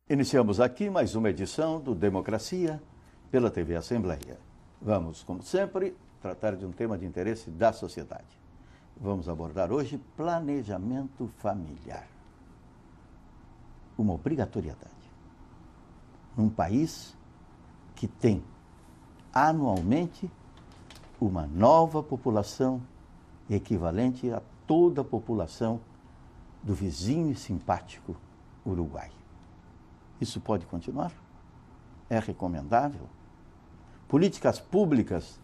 Iniciamos aqui mais uma edição do Democracia pela TV Assembleia. Vamos, como sempre, tratar de um tema de interesse da sociedade. Vamos abordar hoje planejamento familiar. Uma obrigatoriedade. Num país que tem anualmente uma nova população equivalente a toda a população do vizinho e simpático Uruguai. Isso pode continuar? É recomendável? Políticas públicas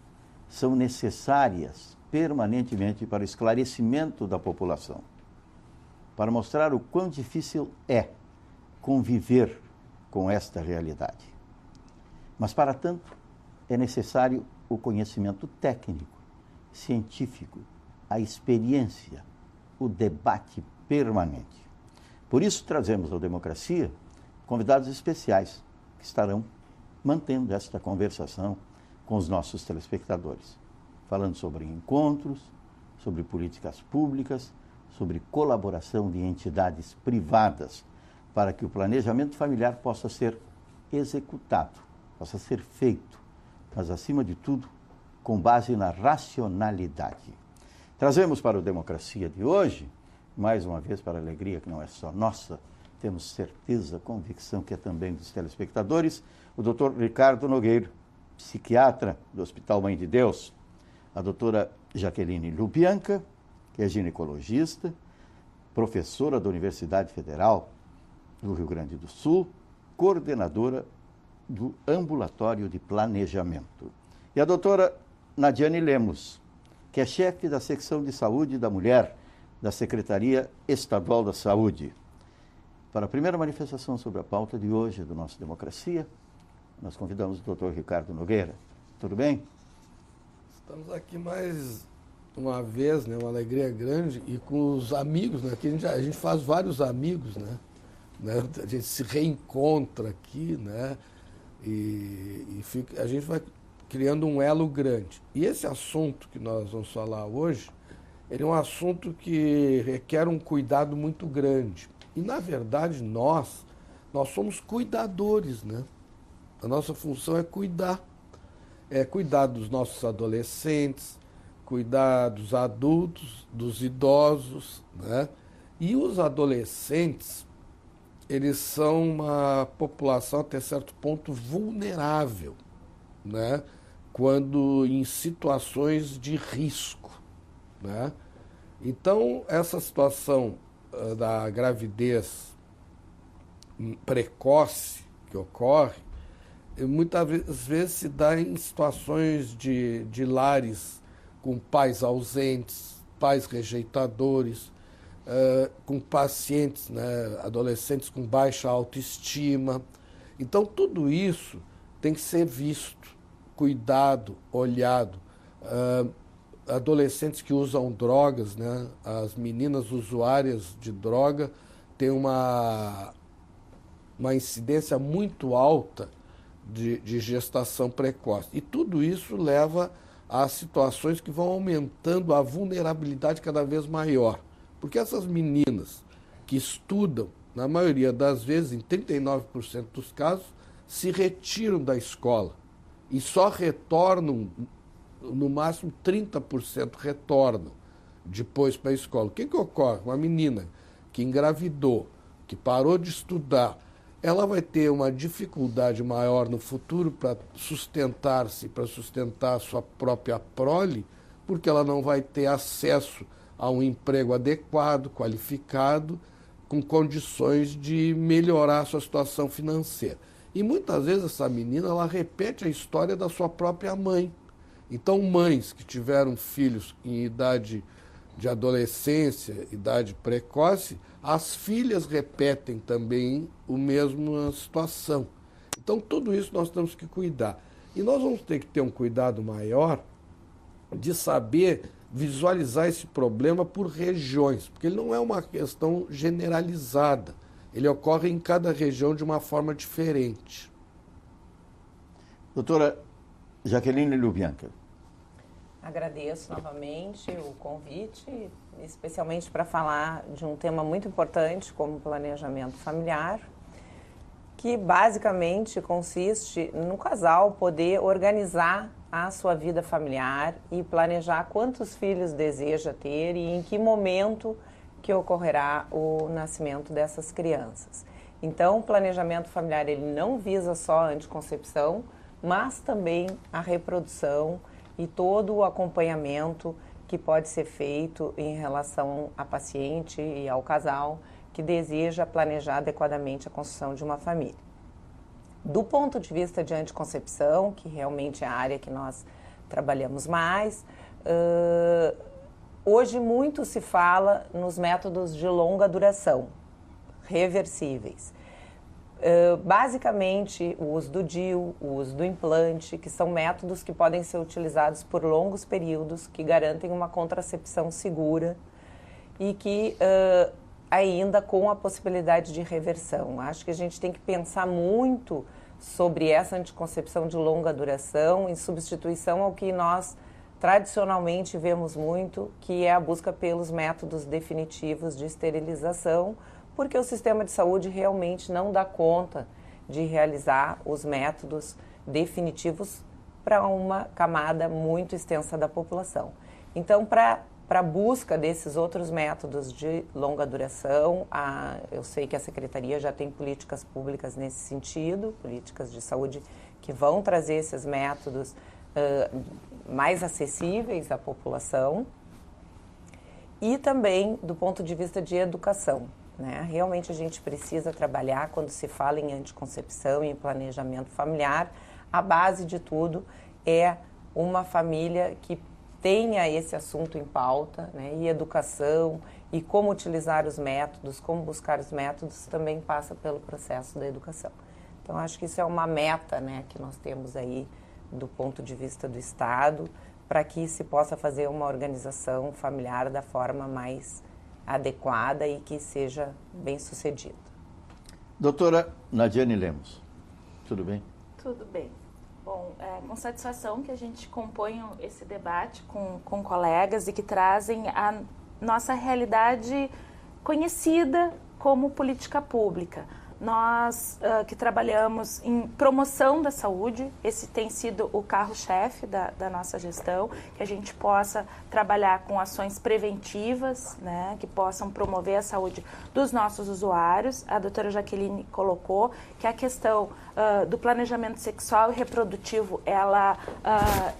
são necessárias permanentemente para o esclarecimento da população, para mostrar o quão difícil é conviver com esta realidade. Mas, para tanto, é necessário o conhecimento técnico, científico, a experiência, o debate permanente. Por isso, trazemos ao Democracia convidados especiais que estarão mantendo esta conversação com os nossos telespectadores, falando sobre encontros, sobre políticas públicas, sobre colaboração de entidades privadas para que o planejamento familiar possa ser executado, possa ser feito, mas, acima de tudo, com base na racionalidade. Trazemos para o Democracia de hoje, mais uma vez para a alegria que não é só nossa, temos certeza, convicção que é também dos telespectadores, o Dr. Ricardo Nogueira, psiquiatra do Hospital Mãe de Deus, a doutora Jaqueline Lubianca, que é ginecologista, professora da Universidade Federal do Rio Grande do Sul, coordenadora do Ambulatório de Planejamento. E a doutora Nadiane Lemos, que é chefe da Secção de Saúde da Mulher da Secretaria Estadual da Saúde. Para a primeira manifestação sobre a pauta de hoje do nosso Democracia, nós convidamos o Dr. Ricardo Nogueira. Tudo bem? Estamos aqui mais uma vez, né? Uma alegria grande, e com os amigos, né? Aqui a gente faz vários amigos, né? A gente se reencontra aqui, né? A gente vai criando um elo grande. E esse assunto que nós vamos falar hoje, ele é um assunto que requer um cuidado muito grande. E, na verdade, nós somos cuidadores, né? A nossa função é cuidar. É cuidar dos nossos adolescentes, cuidar dos adultos, dos idosos, né? E os adolescentes, eles são uma população, até certo ponto, vulnerável, né? Quando em situações de risco, né? Então, essa situação da gravidez precoce que ocorre, muitas vezes se dá em situações de lares com pais ausentes, pais rejeitadores, com pacientes, né, adolescentes com baixa autoestima. Então, tudo isso tem que ser visto, cuidado, olhado. Adolescentes que usam drogas, né? As meninas usuárias de droga têm uma incidência muito alta de gestação precoce. E tudo isso leva a situações que vão aumentando a vulnerabilidade cada vez maior. Porque essas meninas que estudam, na maioria das vezes, em 39% dos casos, se retiram da escola e só retornam, no máximo 30% retornam depois para a escola. O que ocorre? Uma menina que engravidou, que parou de estudar, ela vai ter uma dificuldade maior no futuro para sustentar-se, para sustentar a sua própria prole, porque ela não vai ter acesso a um emprego adequado, qualificado, com condições de melhorar a sua situação financeira. E muitas vezes essa menina, ela repete a história da sua própria mãe. Então, mães que tiveram filhos em idade de adolescência, idade precoce, as filhas repetem também a mesma situação. Então, tudo isso nós temos que cuidar. E nós vamos ter que ter um cuidado maior de saber visualizar esse problema por regiões, porque ele não é uma questão generalizada. Ele ocorre em cada região de uma forma diferente. Doutora Jaqueline Lubianca. Agradeço novamente o convite, especialmente para falar de um tema muito importante como planejamento familiar, que basicamente consiste no casal poder organizar a sua vida familiar e planejar quantos filhos deseja ter e em que momento que ocorrerá o nascimento dessas crianças. Então, o planejamento familiar ele não visa só a anticoncepção, mas também a reprodução e todo o acompanhamento que pode ser feito em relação à paciente e ao casal que deseja planejar adequadamente a construção de uma família. Do ponto de vista de anticoncepção, que realmente é a área que nós trabalhamos mais, hoje muito se fala nos métodos de longa duração, reversíveis. Basicamente, o uso do DIU, o uso do implante, que são métodos que podem ser utilizados por longos períodos, que garantem uma contracepção segura e que ainda com a possibilidade de reversão. Acho que a gente tem que pensar muito sobre essa anticoncepção de longa duração em substituição ao que nós tradicionalmente vemos muito, que é a busca pelos métodos definitivos de esterilização, porque o sistema de saúde realmente não dá conta de realizar os métodos definitivos para uma camada muito extensa da população. Então, para a busca desses outros métodos de longa duração, eu sei que a Secretaria já tem políticas públicas nesse sentido, políticas de saúde que vão trazer esses métodos mais acessíveis à população e também do ponto de vista de educação. Né? Realmente a gente precisa trabalhar quando se fala em anticoncepção e em planejamento familiar. A base de tudo é uma família que tenha esse assunto em pauta, né? E educação e como utilizar os métodos, como buscar os métodos também passa pelo processo da educação. Então acho que isso é uma meta, né, que nós temos aí do ponto de vista do Estado para que se possa fazer uma organização familiar da forma mais adequada e que seja bem sucedida. Doutora Nadiane Lemos, tudo bem? Tudo bem. Bom, com satisfação que a gente compõe esse debate com colegas e que trazem a nossa realidade conhecida como política pública. Nós que trabalhamos em promoção da saúde, esse tem sido o carro-chefe da nossa gestão, que a gente possa trabalhar com ações preventivas, né, que possam promover a saúde dos nossos usuários. A doutora Jaqueline colocou que a questão do planejamento sexual e reprodutivo, ela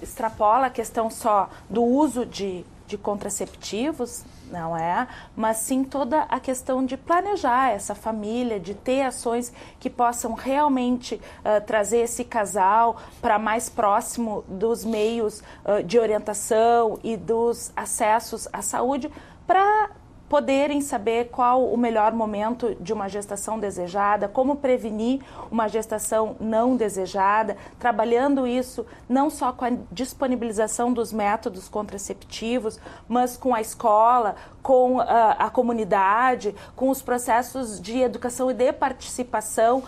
extrapola a questão só do uso de contraceptivos, não é? Mas sim toda a questão de planejar essa família, de ter ações que possam realmente trazer esse casal para mais próximo dos meios de orientação e dos acessos à saúde para poderem saber qual o melhor momento de uma gestação desejada, como prevenir uma gestação não desejada, trabalhando isso não só com a disponibilização dos métodos contraceptivos, mas com a escola, com a comunidade, com os processos de educação e de participação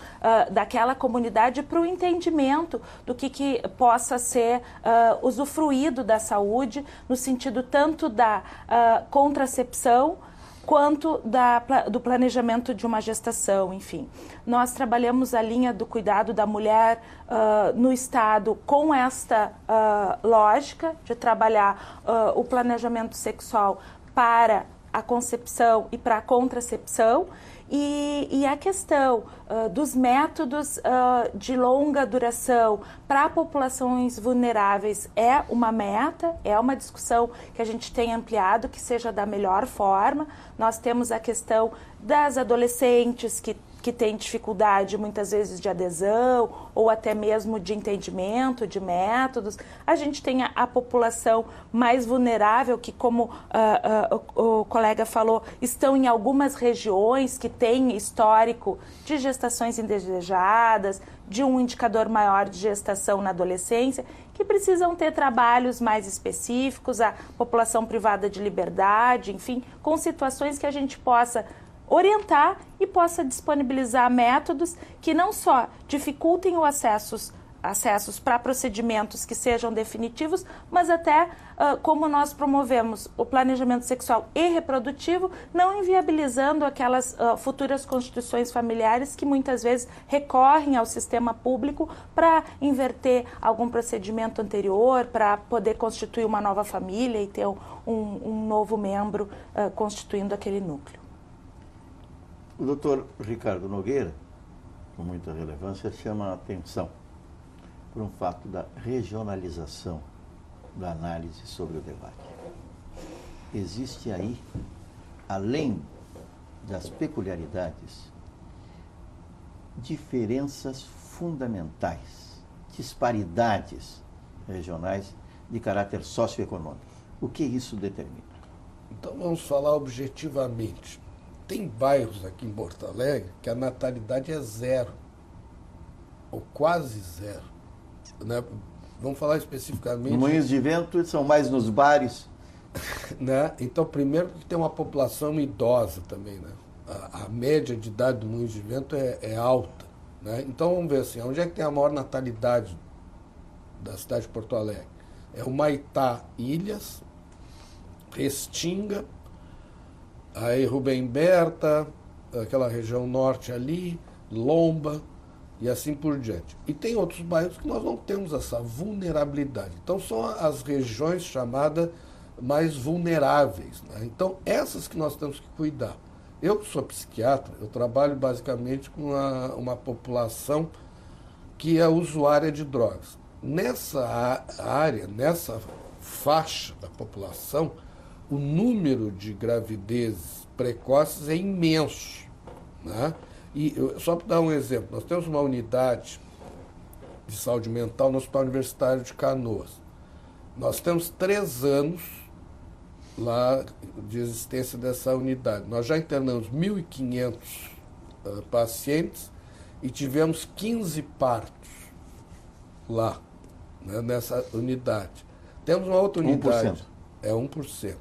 daquela comunidade para o entendimento do que possa ser usufruído da saúde, no sentido tanto da contracepção, quanto do planejamento de uma gestação, enfim. Nós trabalhamos a linha do cuidado da mulher no Estado com esta lógica de trabalhar o planejamento sexual para a concepção e para a contracepção, e a questão dos métodos de longa duração para populações vulneráveis é uma meta, é uma discussão que a gente tem ampliado, que seja da melhor forma. Nós temos a questão das adolescentes que têm dificuldade muitas vezes de adesão ou até mesmo de entendimento de métodos. A gente tem a população mais vulnerável que, como o colega falou, estão em algumas regiões que têm histórico de gestações indesejadas, de um indicador maior de gestação na adolescência, que precisam ter trabalhos mais específicos, a população privada de liberdade, enfim, com situações que a gente possa orientar e possa disponibilizar métodos que não só dificultem o acesso acessos para procedimentos que sejam definitivos, mas até como nós promovemos o planejamento sexual e reprodutivo, não inviabilizando aquelas futuras constituições familiares que muitas vezes recorrem ao sistema público para inverter algum procedimento anterior, para poder constituir uma nova família e ter um novo membro constituindo aquele núcleo. O doutor Ricardo Nogueira, com muita relevância, chama a atenção por um fato da regionalização da análise sobre o debate. Existe aí, além das peculiaridades, diferenças fundamentais, disparidades regionais de caráter socioeconômico. O que isso determina? Então vamos falar objetivamente. Tem bairros aqui em Porto Alegre que a natalidade é zero, ou quase zero. Né? Vamos falar especificamente... No Moinhos de Vento são mais nos bares. Né? Então, primeiro que tem uma população idosa também. Né? A média de idade do Moinhos de Vento é alta. Né? Então vamos ver assim, onde é que tem a maior natalidade da cidade de Porto Alegre? É Humaitá, Ilhas, Restinga, aí Rubem Berta, aquela região norte ali, Lomba e assim por diante. E tem outros bairros que nós não temos essa vulnerabilidade. Então são as regiões chamadas mais vulneráveis. Né? Então essas que nós temos que cuidar. Eu que sou psiquiatra, eu trabalho basicamente com uma população que é usuária de drogas. Nessa área, nessa faixa da população, o número de gravidezes precoces é imenso. Né? E só para dar um exemplo, nós temos uma unidade de saúde mental no Hospital Universitário de Canoas. Nós temos 3 anos lá de existência dessa unidade. Nós já internamos 1.500 pacientes e tivemos 15 partos lá, né, nessa unidade. Temos uma outra unidade. 1%. É 1%,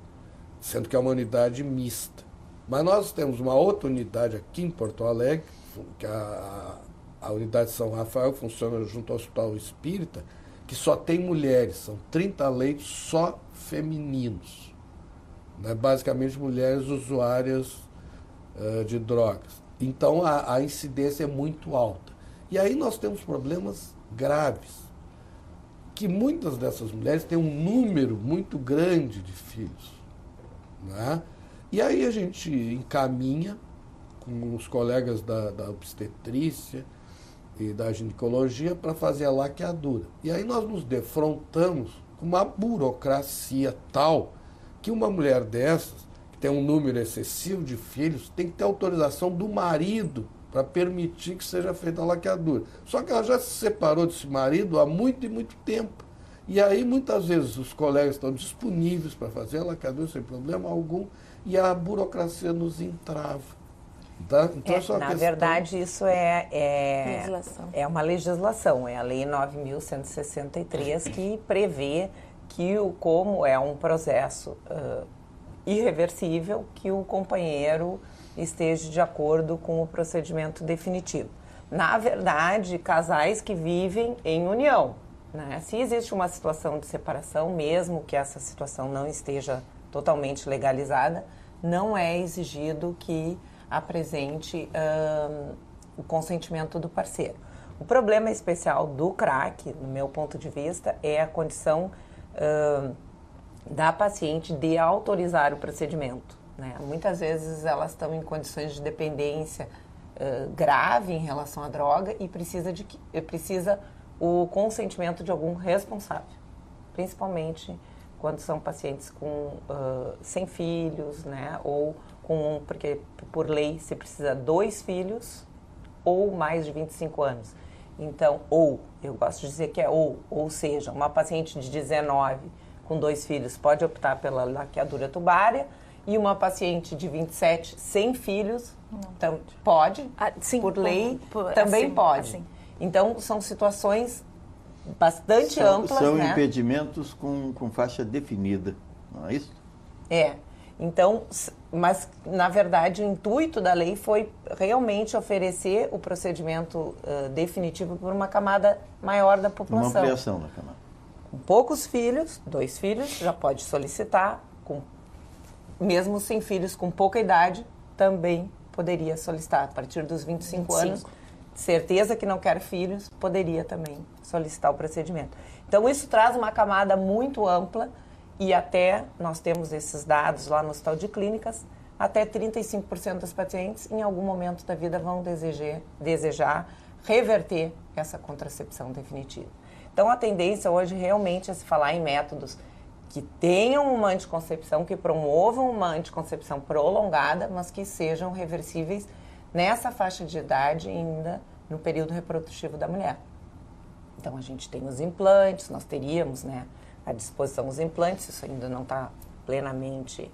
sendo que é uma unidade mista. Mas nós temos uma outra unidade aqui em Porto Alegre, que a unidade São Rafael funciona junto ao Hospital Espírita, que só tem mulheres, são 30 leitos só femininos. Né? Basicamente mulheres usuárias de drogas. Então a incidência é muito alta. E aí nós temos problemas graves, que muitas dessas mulheres têm um número muito grande de filhos. Né? E aí a gente encaminha com os colegas da obstetrícia e da ginecologia para fazer a laqueadura. E aí nós nos defrontamos com uma burocracia tal que uma mulher dessas, que tem um número excessivo de filhos, tem que ter autorização do marido para permitir que seja feita a laqueadura. Só que ela já se separou desse marido há muito e muito tempo. E aí, muitas vezes, os colegas estão disponíveis para fazer a laqueadura sem problema algum e a burocracia nos entrava. Tá? Então, na verdade, isso é uma legislação, é a Lei 9.163, que prevê que, como é um processo irreversível, que o companheiro esteja de acordo com o procedimento definitivo. Na verdade, casais que vivem em união, né? Se existe uma situação de separação, mesmo que essa situação não esteja totalmente legalizada, não é exigido que apresente o consentimento do parceiro. O problema especial do crack, no meu ponto de vista, é a condição da paciente de autorizar o procedimento. Né? Muitas vezes elas estão em condições de dependência grave em relação à droga e precisa o consentimento de algum responsável, principalmente quando são pacientes sem filhos, né? Ou porque por lei se precisa 2 filhos ou mais de 25 anos. Então, eu gosto de dizer que é ou seja, uma paciente de 19 com 2 filhos pode optar pela laqueadura tubária e uma paciente de 27 sem filhos pode, sim, por lei, também assim, pode. Assim. Então, são situações bastante amplas, são né? impedimentos com faixa definida, não é isso? É. Então, mas, na verdade, o intuito da lei foi realmente oferecer o procedimento definitivo por uma camada maior da população. Uma ampliação da camada. Com poucos filhos, 2 filhos, já pode solicitar. Mesmo sem filhos, com pouca idade, também poderia solicitar. A partir dos 25 anos, certeza que não quer filhos, poderia também solicitar o procedimento. Então, isso traz uma camada muito ampla e até, nós temos esses dados lá no Hospital de Clínicas, até 35% dos pacientes, em algum momento da vida, vão desejar reverter essa contracepção definitiva. Então, a tendência hoje realmente é se falar em métodos que tenham uma anticoncepção, que promovam uma anticoncepção prolongada, mas que sejam reversíveis nessa faixa de idade ainda no período reprodutivo da mulher. Então, a gente tem os implantes, nós teríamos, né, à disposição os implantes, isso ainda não está plenamente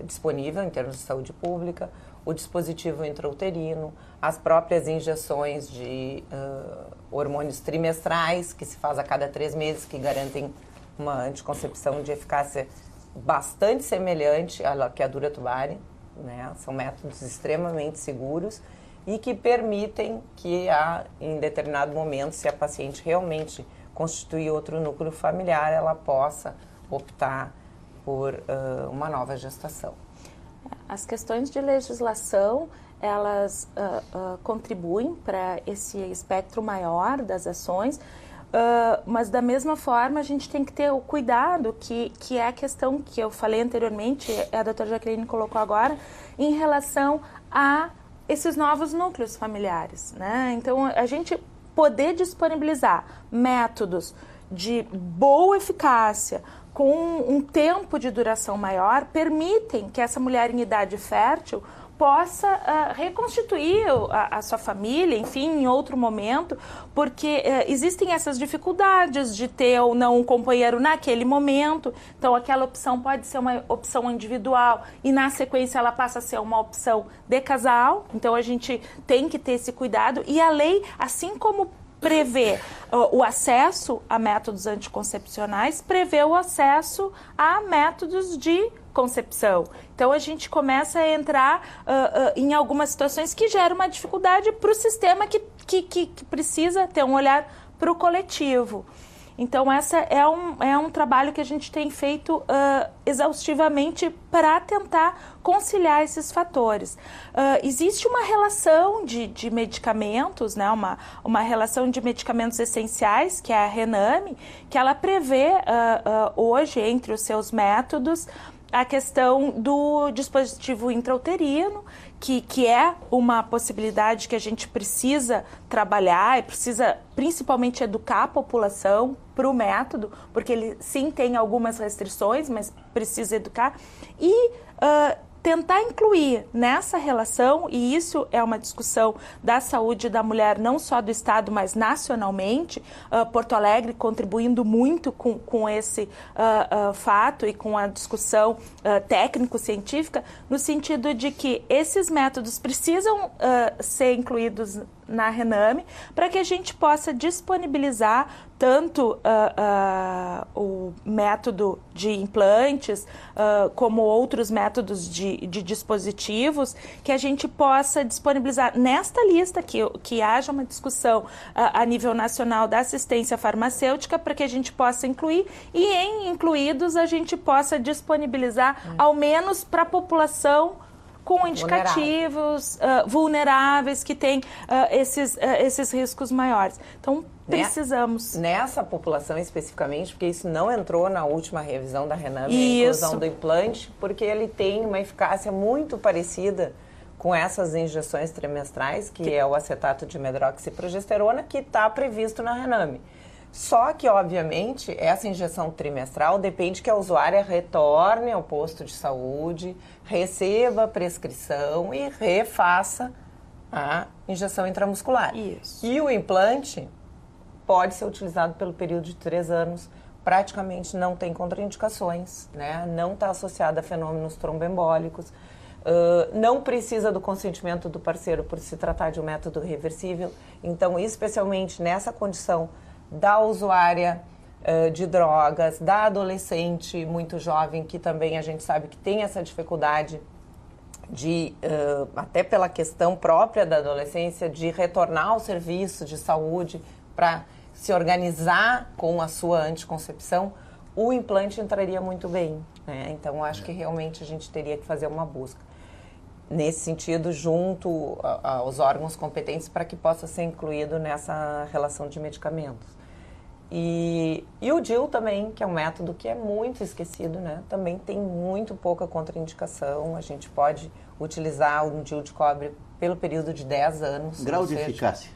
disponível em termos de saúde pública, o dispositivo intrauterino, as próprias injeções de hormônios trimestrais, que se faz a cada 3 meses, que garantem uma anticoncepção de eficácia bastante semelhante à que a Duratubare, né? São métodos extremamente seguros e que permitem que, em determinado momento, se a paciente realmente constituir outro núcleo familiar, ela possa optar por uma nova gestação. As questões de legislação, elas contribuem para esse espectro maior das ações, mas da mesma forma a gente tem que ter o cuidado, que é a questão que eu falei anteriormente, a doutora Jaqueline colocou agora, em relação a esses novos núcleos familiares, né? Então, a gente poder disponibilizar métodos de boa eficácia, com um tempo de duração maior, permitem que essa mulher em idade fértil possa reconstituir a sua família, enfim, em outro momento, porque existem essas dificuldades de ter ou não um companheiro naquele momento, então aquela opção pode ser uma opção individual e na sequência ela passa a ser uma opção de casal, então a gente tem que ter esse cuidado e a lei, assim como prevê o acesso a métodos anticoncepcionais, prevê o acesso a métodos de concepção. Então, a gente começa a entrar em algumas situações que geram uma dificuldade para o sistema que precisa ter um olhar para o coletivo. Então, essa é um trabalho que a gente tem feito exaustivamente para tentar conciliar esses fatores. Existe uma relação de medicamentos, né, uma relação de medicamentos essenciais, que é a Rename, que ela prevê hoje, entre os seus métodos, a questão do dispositivo intrauterino, que é uma possibilidade que a gente precisa trabalhar e precisa principalmente educar a população para o método, porque ele sim tem algumas restrições, mas precisa educar. E tentar incluir nessa relação, e isso é uma discussão da saúde da mulher, não só do Estado, mas nacionalmente, Porto Alegre contribuindo muito com esse fato e com a discussão técnico-científica, no sentido de que esses métodos precisam ser incluídos na Rename para que a gente possa disponibilizar tanto o método de implantes como outros métodos de dispositivos, que a gente possa disponibilizar nesta lista, que haja uma discussão a nível nacional da assistência farmacêutica para que a gente possa incluir e em incluídos a gente possa disponibilizar ao menos para a população com indicativos vulneráveis que têm esses riscos maiores. Então, precisamos. Nessa população especificamente, porque isso não entrou na última revisão da Rename, a inclusão do implante, porque ele tem uma eficácia muito parecida com essas injeções trimestrais, que é o acetato de medroxiprogesterona, que está previsto na Rename. Só que, obviamente, essa injeção trimestral depende que a usuária retorne ao posto de saúde, receba a prescrição e refaça a injeção intramuscular. Isso. E o implante pode ser utilizado pelo período de 3 anos, praticamente não tem contraindicações, né? Não está associado a fenômenos tromboembólicos, não precisa do consentimento do parceiro por se tratar de um método reversível. Então, especialmente nessa condição da usuária de drogas, da adolescente muito jovem, que também a gente sabe que tem essa dificuldade de, até pela questão própria da adolescência, de retornar ao serviço de saúde para se organizar com a sua anticoncepção, o implante entraria muito bem, né? Então, acho que realmente a gente teria que fazer uma busca nesse sentido, junto aos órgãos competentes, para que possa ser incluído nessa relação de medicamentos. E o DIU também, que é um método que é muito esquecido, né? Também tem muito pouca contraindicação. A gente pode utilizar um DIU de cobre pelo período de 10 anos. Grau de eficácia?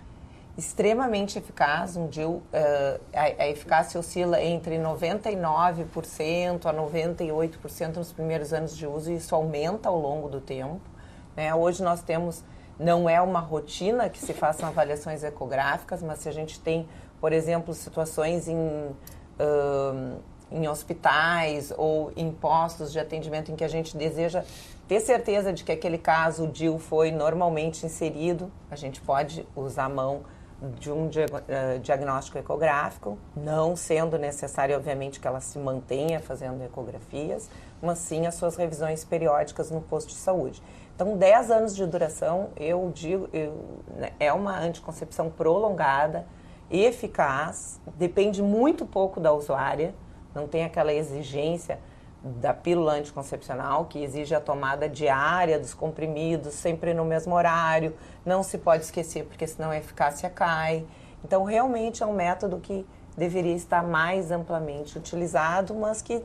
Extremamente eficaz. Um DIU, a eficácia oscila entre 99% a 98% nos primeiros anos de uso, e isso aumenta ao longo do tempo. Hoje nós temos, não é uma rotina que se façam avaliações ecográficas, mas se a gente tem, por exemplo, situações em hospitais ou em postos de atendimento em que a gente deseja ter certeza de que aquele caso, o DIU, foi normalmente inserido, a gente pode usar a mão de um diagnóstico ecográfico, não sendo necessário, obviamente, que ela se mantenha fazendo ecografias, mas sim as suas revisões periódicas no posto de saúde. Então, 10 anos de duração, eu digo, é uma anticoncepção prolongada, eficaz, depende muito pouco da usuária, não tem aquela exigência da pílula anticoncepcional, que exige a tomada diária dos comprimidos, sempre no mesmo horário, não se pode esquecer, porque senão a eficácia cai. Então, realmente é um método que deveria estar mais amplamente utilizado, mas que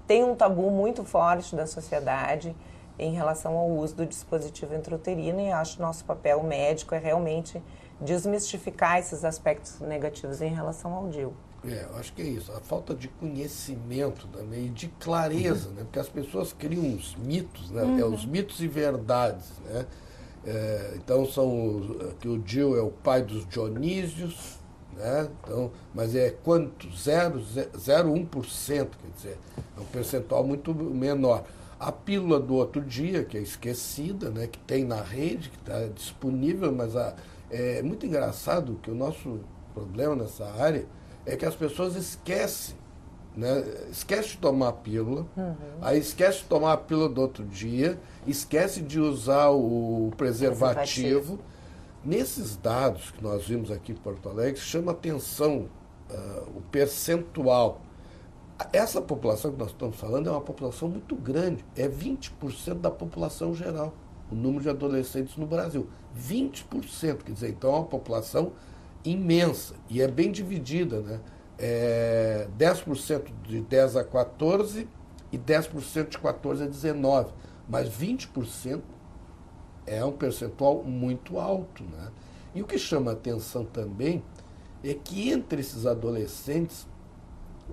tem um tabu muito forte da sociedade em relação ao uso do dispositivo intrauterino, e acho que nosso papel médico é realmente desmistificar esses aspectos negativos em relação ao DIU. Eu acho que é isso, a falta de conhecimento também, e de clareza, né? Porque as pessoas criam uns mitos, né? Os mitos e verdades, né? Então que o DIU é o pai dos Dionísios, né? Então, mas é quanto? 0,01%, quer dizer, é um percentual muito menor. A pílula do outro dia, que é esquecida, né, que tem na rede, que está disponível, mas é muito engraçado que o nosso problema nessa área é que as pessoas esquecem, né? Esquece de tomar a pílula, aí esquece de tomar a pílula do outro dia, esquece de usar o preservativo. Nesses dados que nós vimos aqui em Porto Alegre, chama atenção o percentual. Essa população que nós estamos falando é uma população muito grande, é 20% da população geral, o número de adolescentes no Brasil. 20%, quer dizer, então é uma população imensa e é bem dividida, né? 10% de 10 a 14 e 10% de 14 a 19, mas 20% é um percentual muito alto, né? E o que chama a atenção também é que entre esses adolescentes,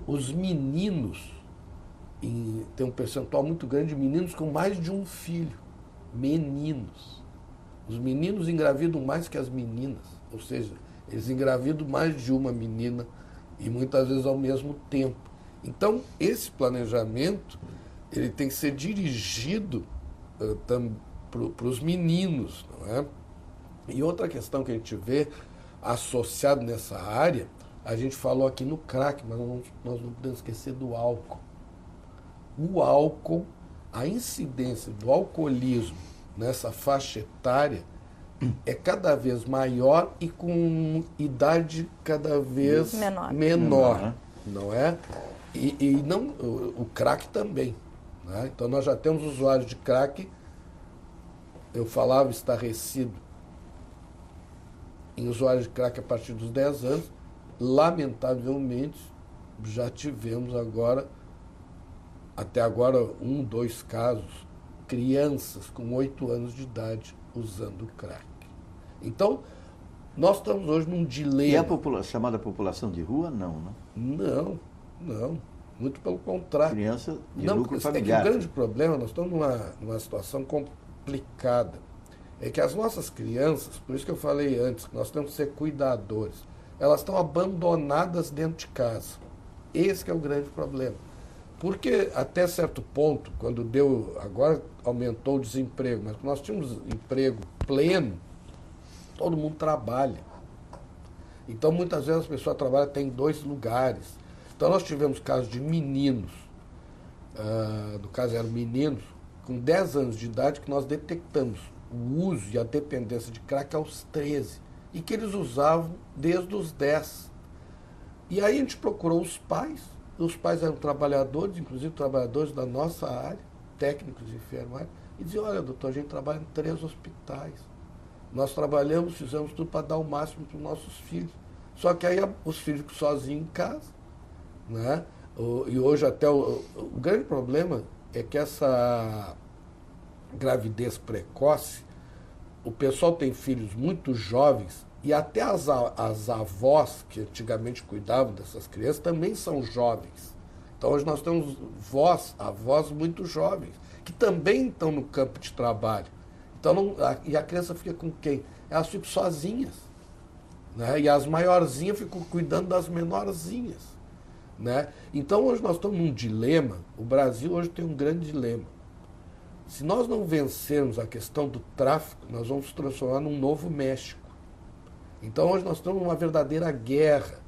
os meninos, tem um percentual muito grande de meninos com mais de um filho. Meninos. Os meninos engravidam mais que as meninas, ou seja, eles engravidam mais de uma menina e muitas vezes ao mesmo tempo. Então, esse planejamento ele tem que ser dirigido para os meninos, não é? E outra questão que a gente vê associado nessa área, a gente falou aqui no crack, mas nós não podemos esquecer do álcool. O álcool, a incidência do alcoolismo nessa faixa etária é cada vez maior e com idade cada vez menor, não é? E não, o crack também, né? Então nós já temos usuários de crack, eu falava estarrecido em usuários de crack a partir dos 10 anos, lamentavelmente já tivemos até agora 1, 2 casos, crianças com 8 anos de idade usando crack. Então, nós estamos hoje num dilema. E a chamada população de rua, não, né? Não. Muito pelo contrário. Criança de núcleo familiar. É que o grande problema, nós estamos numa situação complicada. É que as nossas crianças, por isso que eu falei antes, que nós temos que ser cuidadores, elas estão abandonadas dentro de casa. Esse que é o grande problema. Porque até certo ponto, quando agora aumentou o desemprego, mas nós tínhamos emprego pleno, todo mundo trabalha. Então, muitas vezes, as pessoas trabalham até em 2 lugares. Então nós tivemos casos de meninos, no caso eram meninos, com 10 anos de idade, que nós detectamos o uso e a dependência de crack aos 13, e que eles usavam desde os 10. E aí a gente procurou os pais eram trabalhadores, inclusive trabalhadores da nossa área, técnicos de enfermagem, e diziam, olha, doutor, a gente trabalha em 3 hospitais. Nós trabalhamos, fizemos tudo para dar o máximo para os nossos filhos. Só que aí os filhos ficam sozinhos em casa, né? E hoje até o grande problema é que essa gravidez precoce, o pessoal tem filhos muito jovens e até as avós que antigamente cuidavam dessas crianças também são jovens. Então hoje nós temos avós muito jovens, que também estão no campo de trabalho. Então e a criança fica com quem? Elas ficam sozinhas, né? E as maiorzinhas ficam cuidando das menorzinhas, né? Então hoje nós estamos num dilema, o Brasil hoje tem um grande dilema. Se nós não vencermos a questão do tráfico, nós vamos nos transformar num novo México. Então hoje nós estamos numa verdadeira guerra,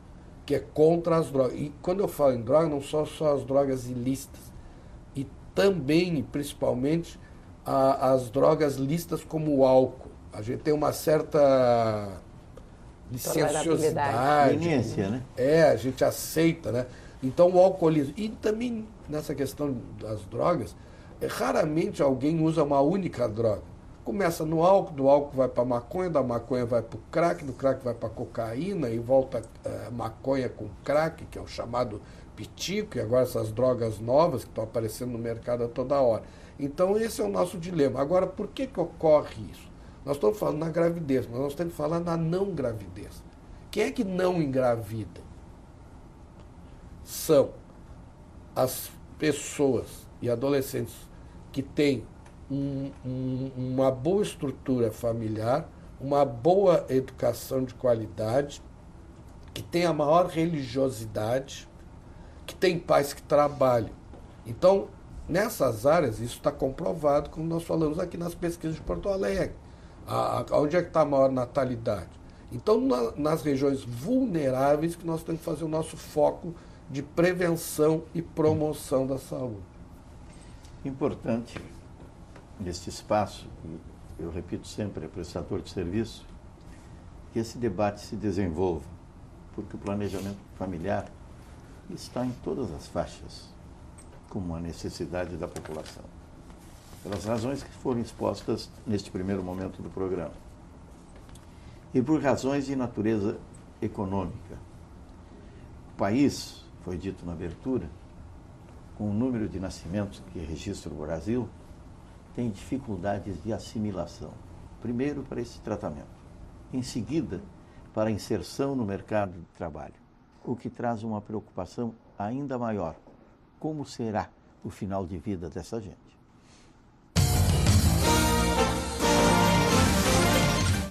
que é contra as drogas. E quando eu falo em droga, não são só as drogas ilícitas, e também e principalmente as drogas lícitas como o álcool. A gente tem uma certa licenciosidade. Leniência, né? A gente aceita, né? Então o alcoolismo. E também nessa questão das drogas, raramente alguém usa uma única droga. Começa no álcool, do álcool vai para a maconha, da maconha vai para o crack, do crack vai para a cocaína e volta maconha com crack, que é o chamado pitico, e agora essas drogas novas que estão aparecendo no mercado a toda hora. Então esse é o nosso dilema. Agora, por que ocorre isso? Nós estamos falando na gravidez, mas nós temos que falar na não gravidez. Quem é que não engravida? São as pessoas e adolescentes que têm uma boa estrutura familiar, uma boa educação de qualidade, que tem a maior religiosidade, que tem pais que trabalham. Então, nessas áreas, isso está comprovado, como nós falamos aqui nas pesquisas de Porto Alegre. Onde é que está a maior natalidade? Então, nas regiões vulneráveis que nós temos que fazer o nosso foco de prevenção e promoção da saúde. Importante neste espaço, e eu repito sempre, é prestador de serviço, que esse debate se desenvolva, porque o planejamento familiar está em todas as faixas, como uma necessidade da população, pelas razões que foram expostas neste primeiro momento do programa, e por razões de natureza econômica. O país, foi dito na abertura, com o número de nascimentos que registra o Brasil, tem dificuldades de assimilação. Primeiro, para esse tratamento. Em seguida, para a inserção no mercado de trabalho, o que traz uma preocupação ainda maior. Como será o final de vida dessa gente?